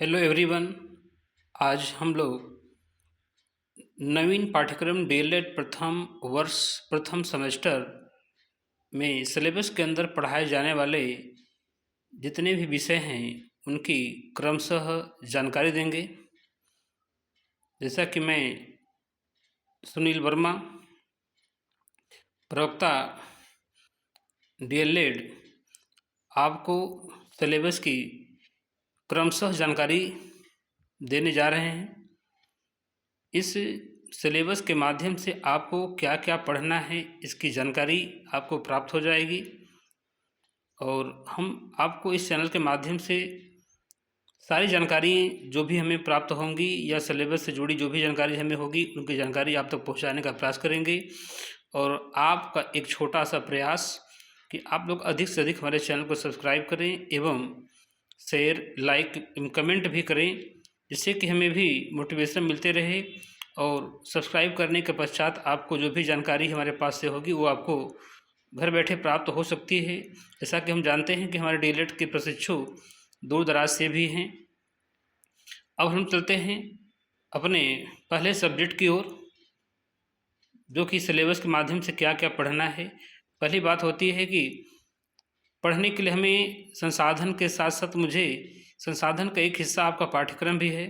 Hello everyone. आज हम लोग नवीन पाठ्यक्रम डीएलएड प्रथम वर्ष प्रथम सेमेस्टर में सिलेबस के अंदर पढ़ाए जाने वाले जितने भी विषय हैं उनकी क्रमशः जानकारी देंगे। जैसा कि मैं सुनील वर्मा, प्रवक्ता डीएलएड, आपको सिलेबस की क्रमशः जानकारी देने जा रहे हैं। इस सिलेबस के माध्यम से आपको क्या क्या पढ़ना है इसकी जानकारी आपको प्राप्त हो जाएगी और हम आपको इस चैनल के माध्यम से सारी जानकारी जो भी हमें प्राप्त होंगी या सिलेबस से जुड़ी जो भी जानकारी हमें होगी उनकी जानकारी आप तक पहुंचाने का प्रयास करेंगे। और आपका एक छोटा सा प्रयास कि आप लोग अधिक से अधिक हमारे चैनल को सब्सक्राइब करें एवं शेयर, लाइक, कमेंट भी करें, जिससे कि हमें भी मोटिवेशन मिलते रहे। और सब्सक्राइब करने के पश्चात आपको जो भी जानकारी हमारे पास से होगी वो आपको घर बैठे प्राप्त हो सकती है। जैसा कि हम जानते हैं कि हमारे डीएलएड के प्रशिक्षु दूर दराज से भी हैं। अब हम चलते हैं अपने पहले सब्जेक्ट की ओर, जो कि सिलेबस के माध्यम से क्या क्या पढ़ना है। पहली बात होती है कि पढ़ने के लिए हमें संसाधन के साथ साथ मुझे संसाधन का एक हिस्सा आपका पाठ्यक्रम भी है।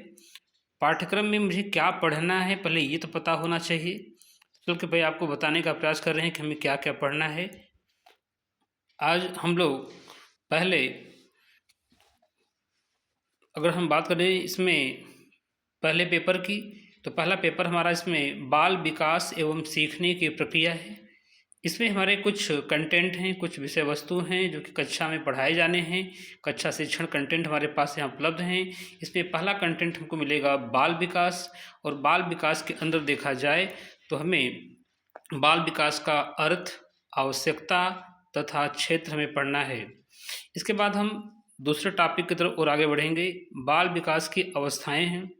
पाठ्यक्रम में मुझे क्या पढ़ना है पहले ये तो पता होना चाहिए, क्योंकि भाई आपको बताने का प्रयास कर रहे हैं कि हमें क्या क्या पढ़ना है। आज हम लोग पहले अगर हम बात करें इसमें पहले पेपर की, तो पहला पेपर हमारा इसमें बाल विकास एवं सीखने की प्रक्रिया है। इसमें हमारे कुछ कंटेंट हैं, कुछ विषय वस्तु हैं जो कि कक्षा में पढ़ाए जाने हैं। कक्षा शिक्षण कंटेंट हमारे पास यहाँ उपलब्ध हैं। इसमें पहला कंटेंट हमको मिलेगा बाल विकास, और बाल विकास के अंदर देखा जाए तो हमें बाल विकास का अर्थ, आवश्यकता तथा क्षेत्र हमें पढ़ना है। इसके बाद हम दूसरे टॉपिक की तरफ और आगे बढ़ेंगे। बाल विकास की अवस्थाएं हैं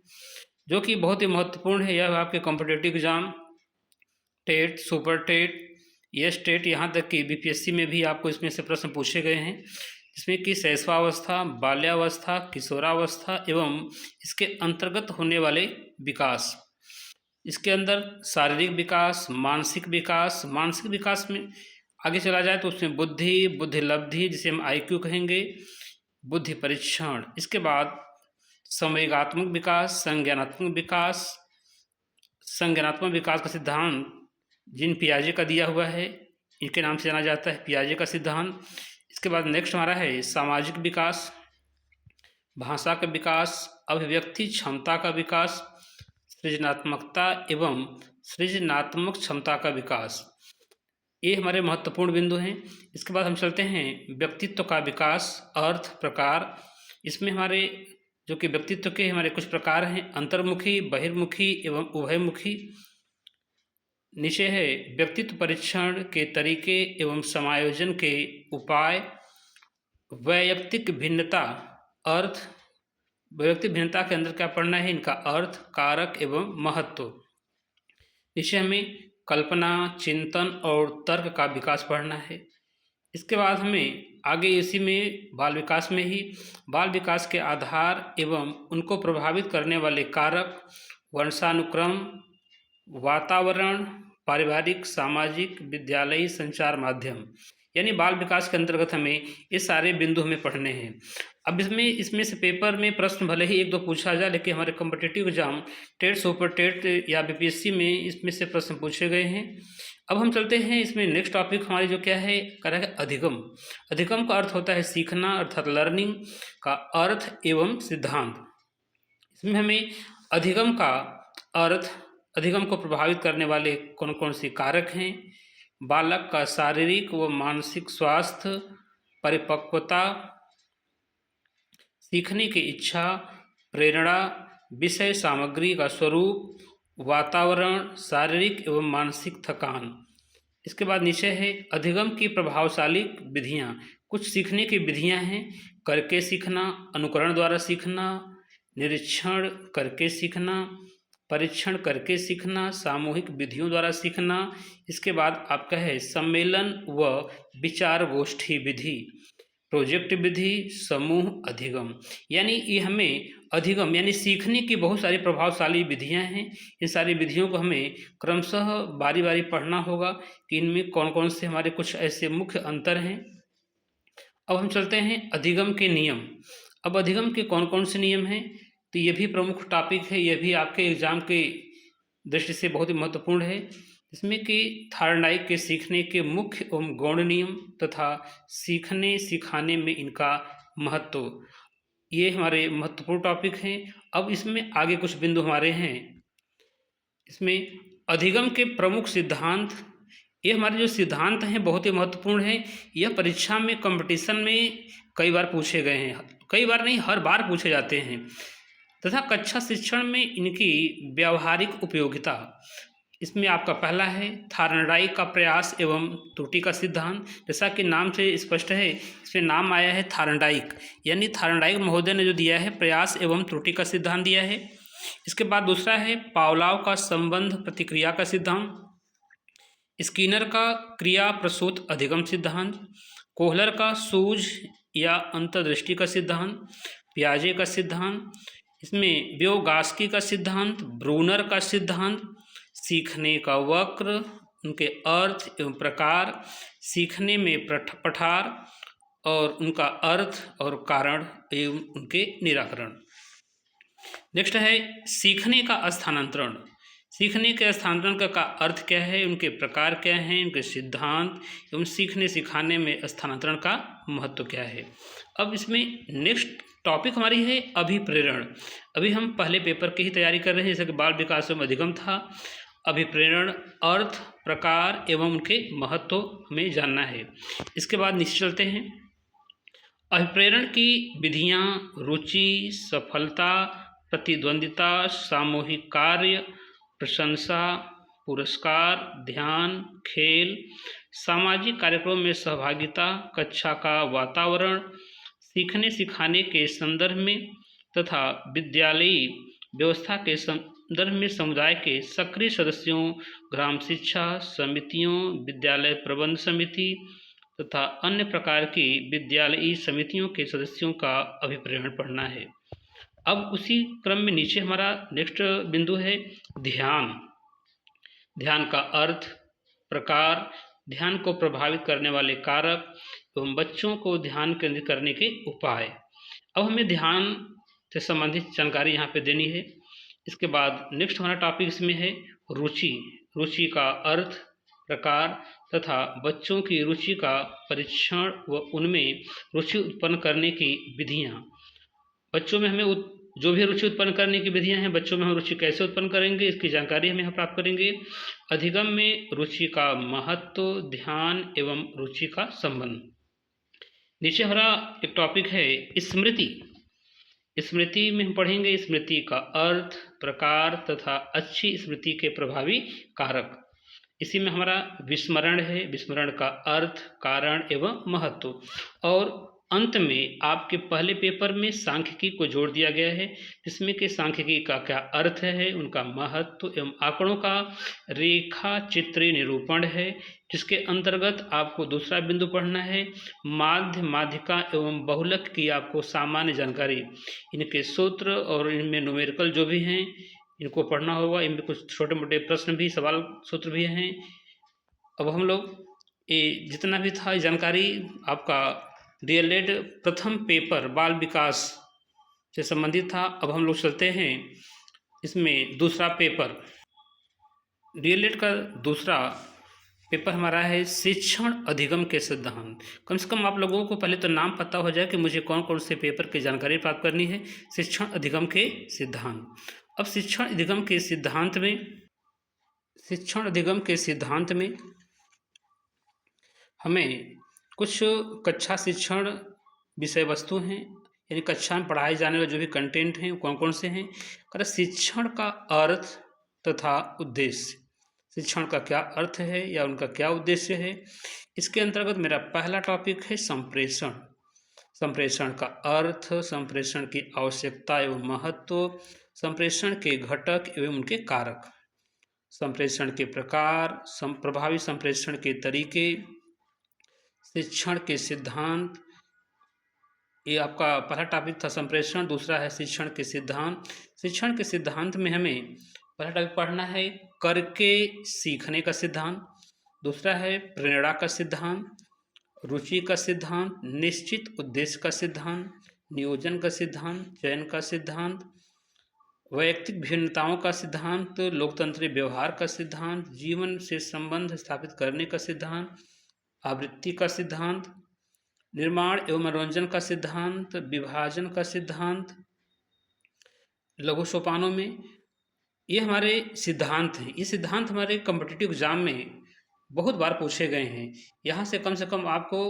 जो कि बहुत ही महत्वपूर्ण है। यह आपके competitive exam, TET, super TET, यस टेट, यहाँ तक कि बीपीएससी में भी आपको इसमें से प्रश्न पूछे गए हैं, जिसमें कि शैशवावस्था, बाल्यावस्था, किशोरावस्था एवं इसके अंतर्गत होने वाले विकास। इसके अंदर शारीरिक विकास, मानसिक विकास, मानसिक विकास में आगे चला जाए तो उसमें बुद्धि, बुद्धिलब्धि जिसे हम आईक्यू कहेंगे, बुद्धि परीक्षण। इसके बाद संवेगात्मक विकास, संज्ञानात्मक विकास। संज्ञानात्मक विकास का सिद्धांत जिन पियाजे का दिया हुआ है, इनके नाम से जाना जाता है पियाजे का सिद्धांत। इसके बाद नेक्स्ट हमारा है सामाजिक विकास, भाषा का विकास, अभिव्यक्ति क्षमता का विकास, सृजनात्मकता एवं सृजनात्मक क्षमता का विकास। ये हमारे महत्वपूर्ण बिंदु हैं। इसके बाद हम चलते हैं व्यक्तित्व का विकास, अर्थ, प्रकार। इसमें हमारे जो कि व्यक्तित्व के हमारे कुछ प्रकार हैं, अंतर्मुखी, बहिर्मुखी एवं उभयमुखी। नीचे है व्यक्तित्व परीक्षण के तरीके एवं समायोजन के उपाय। वैयक्तिक भिन्नता, अर्थ, वैयक्तिक भिन्नता के अंदर क्या पढ़ना है, इनका अर्थ, कारक एवं महत्व। नीचे हमें कल्पना, चिंतन और तर्क का विकास पढ़ना है। इसके बाद हमें आगे इसी में बाल विकास में ही बाल विकास के आधार एवं उनको प्रभावित करने वाले कारक, वंशानुक्रम, वातावरण, पारिवारिक, सामाजिक, विद्यालयी, संचार माध्यम, यानी बाल विकास के अंतर्गत हमें ये सारे बिंदु हमें पढ़ने हैं। अब इसमें से पेपर में प्रश्न भले ही एक दो पूछा जाए, लेकिन हमारे competitive exam, TET, super TET या बीपीएससी में इसमें से प्रश्न पूछे गए हैं। अब हम चलते हैं इसमें नेक्स्ट टॉपिक हमारी जो क्या है, कर रहा है अधिगम। अधिगम का अर्थ होता है सीखना, अर्थात लर्निंग का अर्थ एवं सिद्धांत। इसमें हमें अधिगम का अर्थ, अधिगम को प्रभावित करने वाले कौन कौन से कारक हैं, बालक का शारीरिक व मानसिक स्वास्थ्य, परिपक्वता, सीखने की इच्छा, प्रेरणा, विषय सामग्री का स्वरूप, वातावरण, शारीरिक एवं मानसिक थकान। इसके बाद नीचे है अधिगम की प्रभावशाली विधियाँ। कुछ सीखने की विधियाँ हैं, करके सीखना, अनुकरण द्वारा सीखना, निरीक्षण करके सीखना, परीक्षण करके सीखना, सामूहिक विधियों द्वारा सीखना। इसके बाद आपका है सम्मेलन व विचार गोष्ठी विधि। प्रोजेक्ट विधि, समूह, अधिगम। यानी ये हमें अधिगम यानी सीखने की बहुत सारी प्रभावशाली विधियां हैं। इन सारी विधियों को हमें क्रमशः बारी बारी पढ़ना होगा कि इनमें कौन कौन से हमारे कुछ ऐसे मुख्य अंतर हैं। अब हम चलते हैं अधिगम के नियम। अब अधिगम के कौन कौन से नियम हैं, तो ये भी प्रमुख टॉपिक है, ये भी आपके एग्जाम के दृष्टि से बहुत ही महत्वपूर्ण है। इसमें कि थार्डाइक के सीखने के मुख्य एवं गौण नियम तथा सीखने सिखाने में इनका महत्व, ये हमारे महत्वपूर्ण टॉपिक हैं। अब इसमें आगे कुछ बिंदु हमारे हैं। इसमें अधिगम के प्रमुख सिद्धांत, ये हमारे जो सिद्धांत हैं बहुत ही महत्वपूर्ण हैं। यह परीक्षा में कंपटीशन में कई बार पूछे गए हैं, कई बार नहीं हर बार पूछे जाते हैं। तथा कक्षा शिक्षण में इनकी व्यावहारिक उपयोगिता, इसमें आपका पहला है थार्डाइक का प्रयास एवं त्रुटि का सिद्धांत। जैसा कि नाम से स्पष्ट है, इसमें नाम आया है थार्डाइक, यानी थार्डाइक महोदय ने जो दिया है प्रयास एवं त्रुटि का सिद्धांत दिया है। इसके बाद दूसरा है पावलाव का संबंध प्रतिक्रिया का सिद्धांत, स्किनर का क्रिया प्रसूत अधिगम सिद्धांत, कोहलर का सूझ या अंतर्दृष्टि का सिद्धांत, पियाजे का सिद्धांत, इसमें व्योगास्की का सिद्धांत, ब्रूनर का सिद्धांत, सीखने का वक्र, उनके अर्थ एवं प्रकार, सीखने में पठार और उनका अर्थ और कारण एवं उनके निराकरण। नेक्स्ट है सीखने का स्थानांतरण। सीखने के स्थानांतरण का अर्थ क्या है, उनके प्रकार क्या हैं, उनके सिद्धांत एवं सीखने सिखाने में स्थानांतरण का महत्व क्या है। अब इसमें नेक्स्ट टॉपिक हमारी है अभिप्रेरण। अभी हम पहले पेपर की ही तैयारी कर रहे हैं, जैसे कि बाल विकास एवं अधिगम था। अभिप्रेरण, अर्थ, प्रकार एवं उनके महत्व हमें जानना है। इसके बाद नीचे चलते हैं। अभिप्रेरण की विधियां रुचि, सफलता, प्रतिद्वंदिता, सामूहिक कार्य, प्रशंसा, पुरस्कार, ध्यान, खेल, सामाजिक कार्यक्रमों में सहभागिता, कक्षा का वातावरण, सीखने सिखाने के संदर्भ में तथा विद्यालयी व्यवस्था के संदर्भ में समुदाय के सक्रिय सदस्यों, ग्राम शिक्षा समितियों, विद्यालय प्रबंध समिति तथा अन्य प्रकार की विद्यालयी समितियों के सदस्यों का अभिप्रेरण पढ़ना है। अब उसी क्रम में नीचे हमारा नेक्स्ट बिंदु है ध्यान। ध्यान का अर्थ, प्रकार, ध्यान को प्रभावित करने वाले कारक एवं बच्चों को ध्यान केंद्रित करने के उपाय। अब हमें ध्यान से संबंधित जानकारी यहाँ पे देनी है। इसके बाद नेक्स्ट हमारा टॉपिक इसमें है रुचि। रुचि का अर्थ, प्रकार तथा बच्चों की रुचि का परीक्षण व उनमें रुचि उत्पन्न करने की विधियाँ। बच्चों में हमें जो भी रुचि उत्पन्न करने की विधियां हैं, बच्चों में हम रुचि कैसे उत्पन्न करेंगे, इसकी जानकारी हम यहाँ प्राप्त करेंगे। अधिगम में रुचि का महत्व, ध्यान एवं रुचि का संबंध। नीचे हमारा एक टॉपिक है स्मृति। स्मृति में हम पढ़ेंगे स्मृति का अर्थ, प्रकार तथा अच्छी स्मृति के प्रभावी कारक। इसी में हमारा विस्मरण है, विस्मरण का अर्थ, कारण एवं महत्व। और अंत में आपके पहले पेपर में सांख्यिकी को जोड़ दिया गया है, जिसमें कि सांख्यिकी का क्या अर्थ है, उनका महत्व एवं आंकड़ों का रेखा चित्रीय निरूपण है, जिसके अंतर्गत आपको दूसरा बिंदु पढ़ना है माध्य, माध्यिका एवं बहुलक की आपको सामान्य जानकारी, इनके सूत्र और इनमें न्यूमेरिकल जो भी हैं इनको पढ़ना होगा। इनमें कुछ छोटे मोटे प्रश्न भी, सवाल सूत्र भी हैं। अब हम लोग ये जितना भी था जानकारी आपका डीएलएड प्रथम पेपर बाल विकास से संबंधित था। अब हम लोग चलते हैं इसमें दूसरा पेपर। डीएलएड का दूसरा पेपर हमारा है शिक्षण अधिगम के सिद्धांत। कम से कम आप लोगों को पहले तो नाम पता हो जाए कि मुझे कौन कौन से पेपर की जानकारी प्राप्त करनी है। शिक्षण अधिगम के सिद्धांत। अब शिक्षण अधिगम के सिद्धांत में हमें कुछ कक्षा शिक्षण विषय वस्तु हैं, यानी कक्षा में पढ़ाए जाने वाले जो भी कंटेंट हैं कौन कौन से हैं। कर शिक्षण का अर्थ तथा उद्देश्य। शिक्षण का क्या अर्थ है या उनका क्या उद्देश्य है। इसके अंतर्गत मेरा पहला टॉपिक है संप्रेषण। संप्रेषण का अर्थ, संप्रेषण की आवश्यकता एवं महत्व, संप्रेषण के घटक एवं उनके कारक, संप्रेषण के प्रकार, प्रभावी संप्रेषण के तरीके, शिक्षण के सिद्धांत, ये आपका पहला टॉपिक था संप्रेषण, दूसरा है शिक्षण के सिद्धांत। शिक्षण के सिद्धांत में हमें पहला टॉपिक पढ़ना है करके सीखने का सिद्धांत, दूसरा है प्रेरणा का सिद्धांत, रुचि का सिद्धांत, निश्चित उद्देश्य का सिद्धांत, नियोजन का सिद्धांत, चयन का सिद्धांत, वैयक्तिक भिन्नताओं का सिद्धांत, लोकतंत्री व्यवहार का सिद्धांत, जीवन से संबंध स्थापित करने का सिद्धांत, आवृत्ति का सिद्धांत, निर्माण एवं मनोरंजन का सिद्धांत, विभाजन का सिद्धांत, लघु सोपानों में। ये हमारे सिद्धांत हैं। ये सिद्धांत हमारे कॉम्पिटिटिव एग्जाम में बहुत बार पूछे गए हैं। यहाँ से कम आपको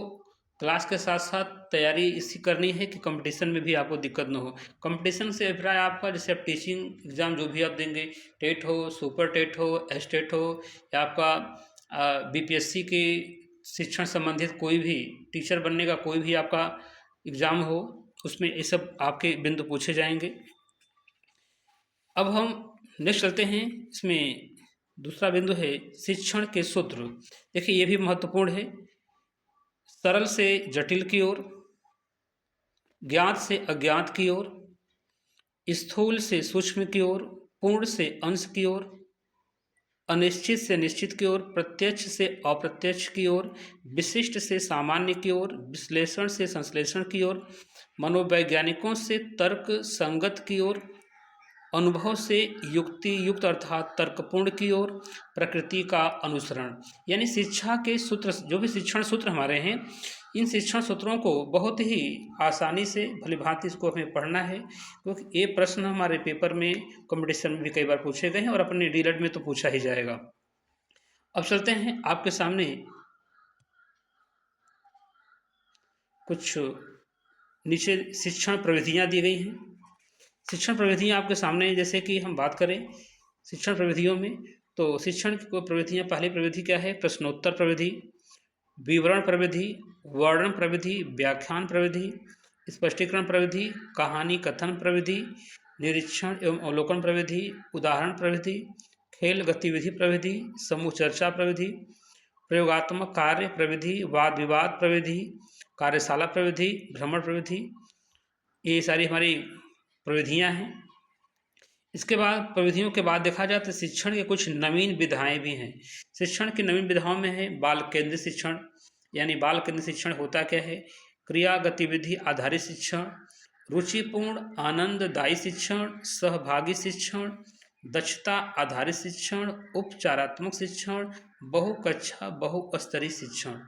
क्लास के साथ साथ तैयारी इसकी करनी है कि कंपटीशन में भी आपको दिक्कत न हो। कंपटीशन से अभिप्राय आपका, जैसे आप टीचिंग एग्ज़ाम जो भी आप देंगे, टेट हो, सुपर टेट हो, एस्टेट हो, या आपका बीपीएससी की शिक्षण संबंधित कोई भी टीचर बनने का कोई भी आपका एग्ज़ाम हो, उसमें ये सब आपके बिंदु पूछे जाएंगे। अब हम नेक्स्ट चलते हैं। इसमें दूसरा बिंदु है शिक्षण के सूत्र। देखिए ये भी महत्वपूर्ण है। सरल से जटिल की ओर, ज्ञात से अज्ञात की ओर, स्थूल से सूक्ष्म की ओर, पूर्ण से अंश की ओर, अनिश्चित से निश्चित की ओर, प्रत्यक्ष से अप्रत्यक्ष की ओर, विशिष्ट से सामान्य की ओर, विश्लेषण से संश्लेषण की ओर, मनोवैज्ञानिकों से तर्क संगत की ओर, अनुभव से युक्ति युक्त अर्थात तर्कपूर्ण की ओर, प्रकृति का अनुसरण। यानी शिक्षा के सूत्र, जो भी शिक्षण सूत्र हमारे हैं, इन शिक्षण सूत्रों को बहुत ही आसानी से भलीभांति इसको हमें पढ़ना है, क्योंकि ये प्रश्न हमारे पेपर में कंपटीशन में भी कई बार पूछे गए हैं और अपने डीएलएड में तो पूछा ही जाएगा। अब चलते हैं, आपके सामने कुछ नीचे शिक्षण प्रविधियाँ दी गई हैं। शिक्षण प्रविधियाँ आपके सामने, जैसे कि हम बात करें शिक्षण प्रविधियों में, तो शिक्षण की प्रविधियाँ, पहली प्रविधि क्या है? प्रश्नोत्तर प्रविधि, विवरण प्रविधि, वर्णन प्रविधि, व्याख्यान प्रविधि, स्पष्टीकरण प्रविधि, कहानी कथन प्रविधि, निरीक्षण एवं अवलोकन प्रविधि, उदाहरण प्रविधि, खेल गतिविधि प्रविधि, समूह चर्चा प्रविधि, प्रयोगात्मक कार्य प्रविधि, वाद विवाद प्रविधि, कार्यशाला प्रविधि, भ्रमण प्रविधि। ये सारी हमारी प्रविधियाँ हैं। इसके बाद प्रविधियों के बाद देखा जाए तो शिक्षण के कुछ नवीन विधाएं भी हैं। शिक्षण की नवीन विधाओं में है बाल केंद्रित शिक्षण। यानी बाल केंद्रित शिक्षण होता क्या है? क्रिया गतिविधि आधारित शिक्षण, रुचिपूर्ण आनंददायी शिक्षण, सहभागी शिक्षण, दक्षता आधारित शिक्षण, उपचारात्मक शिक्षण, बहुकक्षा बहुस्तरीय शिक्षण।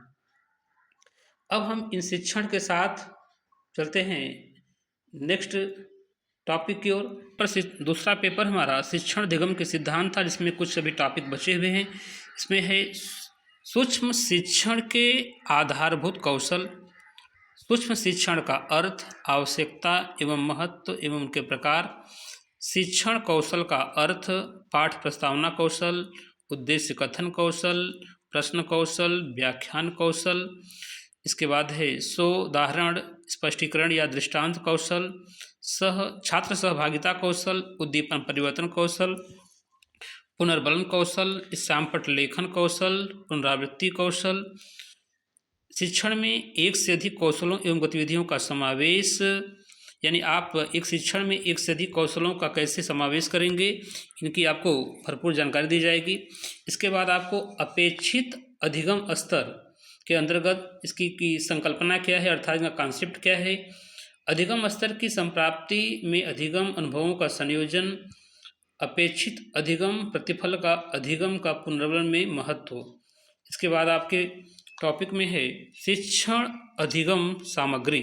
अब हम इन शिक्षण के साथ चलते हैं नेक्स्ट टॉपिक की ओर। पर दूसरा पेपर हमारा शिक्षण अधिगम के सिद्धांत था, जिसमें कुछ सभी टॉपिक बचे हुए हैं। इसमें है सूक्ष्म शिक्षण के आधारभूत कौशल, सूक्ष्म शिक्षण का अर्थ, आवश्यकता एवं महत्व एवं उनके प्रकार, शिक्षण कौशल का अर्थ, पाठ प्रस्तावना कौशल, उद्देश्य कथन कौशल, प्रश्न कौशल, व्याख्यान कौशल। इसके बाद है सोदाहरण स्पष्टीकरण या दृष्टांत कौशल, छात्र सहभागिता कौशल, उद्दीपन परिवर्तन कौशल, पुनर्बलन कौशल, श्यामपट्ट लेखन कौशल, पुनरावृत्ति कौशल। शिक्षण में एक से अधिक कौशलों एवं गतिविधियों का समावेश, यानी आप एक शिक्षण में एक से अधिक कौशलों का कैसे समावेश करेंगे, इनकी आपको भरपूर जानकारी दी जाएगी। इसके बाद आपको अपेक्षित अधिगम स्तर के अंतर्गत इसकी संकल्पना क्या है, अर्थात इसका कॉन्सेप्ट क्या है, अधिगम स्तर की संप्राप्ति में अधिगम अनुभवों का संयोजन, अपेक्षित अधिगम प्रतिफल का अधिगम का पुनर्बलन में महत्व। इसके बाद आपके टॉपिक में है शिक्षण अधिगम सामग्री।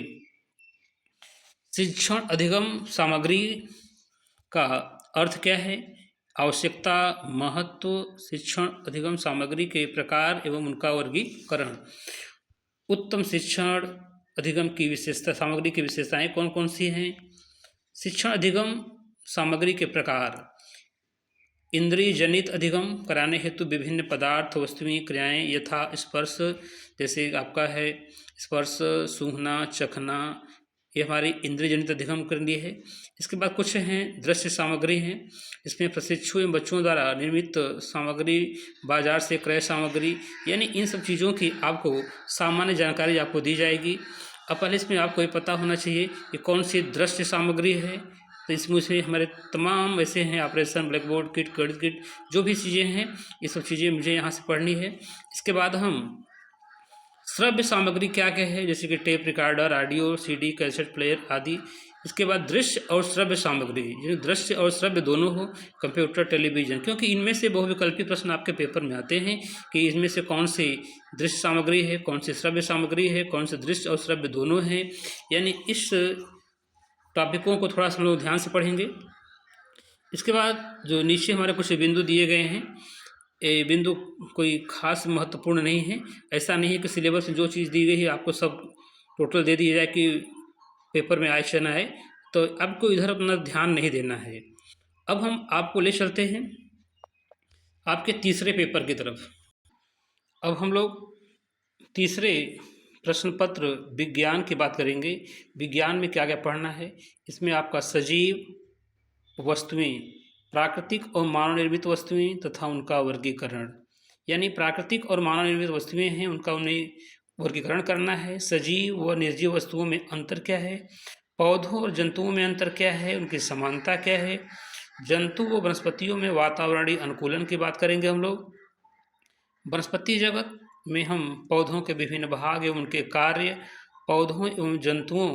शिक्षण अधिगम सामग्री का अर्थ क्या है, आवश्यकता, महत्व, शिक्षण अधिगम सामग्री के प्रकार एवं उनका वर्गीकरण, उत्तम शिक्षण अधिगम की विशेषता, सामग्री की विशेषताएं कौन कौन सी हैं, शिक्षण अधिगम सामग्री के प्रकार, इंद्रिय जनित अधिगम कराने हेतु विभिन्न पदार्थ वस्तुएं क्रियाएं यथा स्पर्श, जैसे आपका है स्पर्श, सूंघना, चखना, ये हमारी इंद्रिय जनित अधिगम के लिए है। इसके बाद कुछ हैं दृश्य सामग्री हैं, इसमें प्रशिक्षु एवं बच्चों द्वारा निर्मित सामग्री, बाजार से क्रय सामग्री, यानी इन सब चीज़ों की आपको सामान्य जानकारी आपको दी जाएगी। अब पहले इसमें आपको ये पता होना चाहिए कि कौन सी दृश्य सामग्री है। तो इसमें से हमारे तमाम ऐसे हैं, ऑपरेशन ब्लैक बोर्ड किट, गणित किट, जो भी चीज़ें हैं ये सब चीज़ें मुझे यहाँ से पढ़नी है। इसके बाद हम श्रव्य सामग्री क्या क्या है, जैसे कि tape recorder, audio CD, cassette player आदि। इसके बाद दृश्य और श्रव्य सामग्री, जो दृश्य और श्रव्य दोनों हो, कंप्यूटर, टेलीविज़न, क्योंकि इनमें से बहुविकल्पी प्रश्न आपके पेपर में आते हैं कि इसमें से कौन सी दृश्य सामग्री है, कौन सी श्रव्य सामग्री है, कौन से दृश्य और श्रव्य दोनों हैं। यानी इस टॉपिकों को थोड़ा सा हम लोग ध्यान से पढ़ेंगे। इसके बाद जो नीचे हमारे कुछ बिंदु दिए गए हैं, ये बिंदु कोई खास महत्वपूर्ण नहीं है। ऐसा नहीं है कि सिलेबस में जो चीज़ दी गई है आपको सब टोटल दे दिया जाए कि पेपर में आए या ना आए, तो आपको इधर अपना ध्यान नहीं देना है। अब हम आपको ले चलते हैं आपके तीसरे पेपर की तरफ। अब हम लोग तीसरे प्रश्न पत्र विज्ञान की बात करेंगे। विज्ञान में क्या क्या पढ़ना है, इसमें आपका सजीव वस्तुएं, प्राकृतिक और मानव निर्मित वस्तुएं तथा उनका वर्गीकरण, यानी प्राकृतिक और मानव निर्मित वस्तुएं हैं उनका उन्हें वर्गीकरण करना है। सजीव व निर्जीव वस्तुओं में अंतर क्या है, पौधों और जंतुओं में अंतर क्या है, उनकी समानता क्या है। जंतु व वनस्पतियों में वातावरणीय अनुकूलन की बात करेंगे हम लोग। वनस्पति जगत में हम पौधों के विभिन्न भाग एवं उनके कार्य, पौधों एवं जंतुओं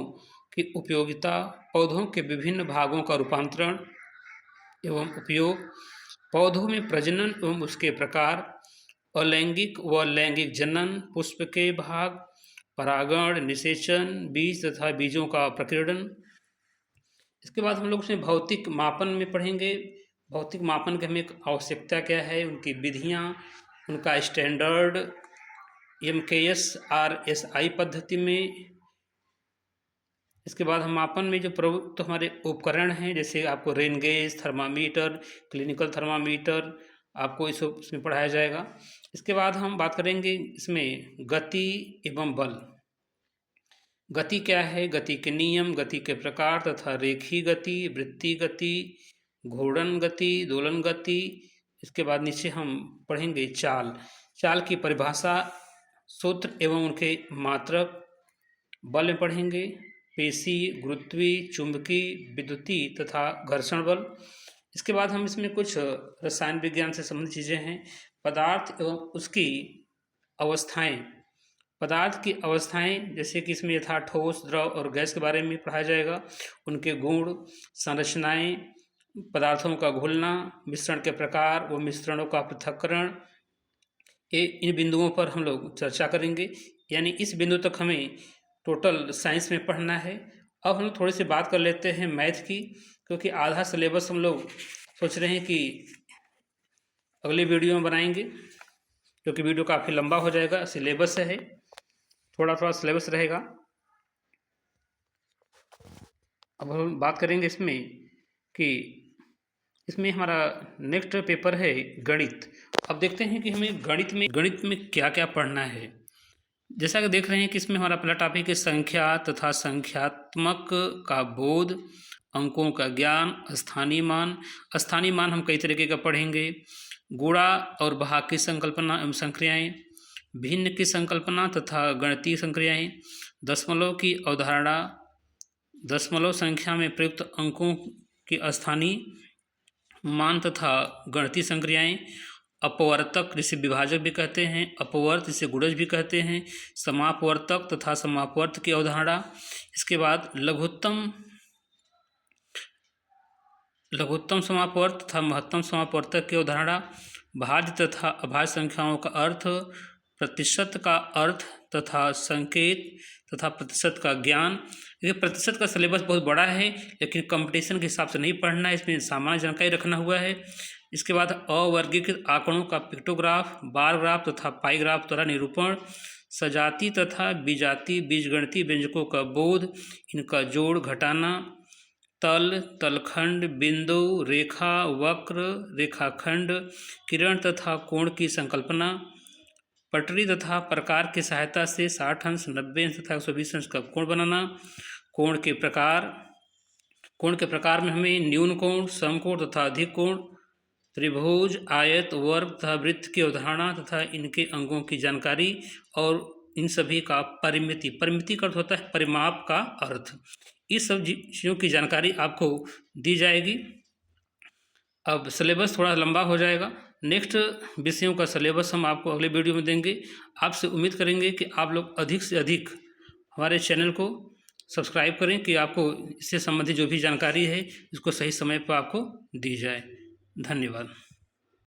की उपयोगिता, पौधों के विभिन्न भागों का रूपांतरण एवं उपयोग, पौधों में प्रजनन एवं उसके प्रकार, अलैंगिक व लैंगिक जनन, पुष्प के भाग, परागण, निषेचन, बीज तथा बीजों का प्रकीर्णन। इसके बाद हम लोग उसमें भौतिक मापन में पढ़ेंगे। भौतिक मापन की हमें आवश्यकता क्या है, उनकी विधियाँ, उनका स्टैंडर्ड MKS RSI पद्धति में। इसके बाद हम मापन में जो प्रयुक्त हमारे उपकरण हैं, जैसे आपको rain gauge, thermometer, clinical thermometer, आपको इसमें पढ़ाया जाएगा। इसके बाद हम बात करेंगे इसमें गति एवं बल। गति क्या है, गति के नियम, गति के प्रकार तथा रेखीय गति, वृत्तीय गति, घूर्णन गति, दोलन गति। इसके बाद नीचे हम पढ़ेंगे चाल, चाल की परिभाषा, सूत्र एवं उनके मात्रक। बल में पढ़ेंगे पेशी, गुरुत्वीय, चुंबकीय, विद्युतीय तथा घर्षण बल। इसके बाद हम इसमें कुछ रसायन विज्ञान से संबंधित चीज़ें हैं, पदार्थ एवं उसकी अवस्थाएं। पदार्थ की अवस्थाएं, जैसे कि इसमें यथा ठोस, द्रव और गैस के बारे में पढ़ाया जाएगा, उनके गुण, संरचनाएं, पदार्थों का घुलना, मिश्रण के प्रकार व मिश्रणों का पृथक्करण। इन बिंदुओं पर हम लोग चर्चा करेंगे। यानी इस बिंदु तक हमें टोटल साइंस में पढ़ना है। अब हम थोड़ी सी बात कर लेते हैं मैथ की, क्योंकि आधा सिलेबस हम लोग सोच रहे हैं कि अगले वीडियो में बनाएंगे, क्योंकि वीडियो काफ़ी लंबा हो जाएगा। सिलेबस है, थोड़ा थोड़ा सिलेबस रहेगा। अब हम बात करेंगे इसमें कि इसमें हमारा नेक्स्ट पेपर है गणित। अब देखते हैं कि हमें गणित में क्या क्या पढ़ना है। जैसा कि देख रहे हैं कि इसमें हमारा पहला टॉपिक है संख्या तथा संख्यात्मक का बोध, अंकों का ज्ञान, स्थानीय मान। स्थानीय मान हम कई तरीके का पढ़ेंगे, गुणा और भाग की संकल्पना एवं संक्रियाएँ, भिन्न की संकल्पना तथा गणितीय संक्रियाएँ, दशमलव की अवधारणा, दशमलव संख्या में प्रयुक्त अंकों की स्थानीय मान तथा गणितीय संक्रियाएँ, अपवर्तक जिसे विभाजक भी कहते हैं, अपवर्त जिसे गुणज भी कहते हैं, समापवर्तक तथा समापवर्त की अवधारणा। इसके बाद लघुत्तम समापवर्त तथा महत्तम समापवर्तक की अवधारणा, भाज्य तथा अभाज्य संख्याओं का अर्थ, प्रतिशत का अर्थ तथा संकेत तथा प्रतिशत का ज्ञान। ये प्रतिशत का सिलेबस बहुत बड़ा है, लेकिन कंपटीशन के हिसाब से नहीं पढ़ना है, इसमें सामान्य जानकारी रखना हुआ है। इसके बाद अवर्गीकृत आंकड़ों का पिक्टोग्राफ, बार ग्राफ तथा पाई ग्राफ द्वारा निरूपण, सजाती तथा विजातीय बीजगणितीय व्यंजकों का बोध, इनका जोड़ घटाना, तल, तलखंड, बिंदु, रेखा, वक्र, रेखाखंड, किरण तथा कोण की संकल्पना, पटरी तथा प्रकार की सहायता से 60 अंश, 90 अंश तथा 120 अंश का कोण बनाना। कोण के प्रकार में हमें न्यून कोण, समकोण तथा अधिक कोण, त्रिभुज, आयत, वर्ग तथा वृत्त की अवधारणा तथा इनके अंगों की जानकारी और इन सभी का परिमिति, परिमिति का अर्थ होता है परिमाप का अर्थ। इस सब चीज़ों की जानकारी आपको दी जाएगी। अब सिलेबस थोड़ा लंबा हो जाएगा, नेक्स्ट विषयों का सिलेबस हम आपको अगले वीडियो में देंगे। आपसे उम्मीद करेंगे कि आप लोग अधिक से अधिक हमारे चैनल को सब्सक्राइब करें कि आपको इससे संबंधित जो भी जानकारी है इसको सही समय पर आपको दी जाए। धन्यवाद।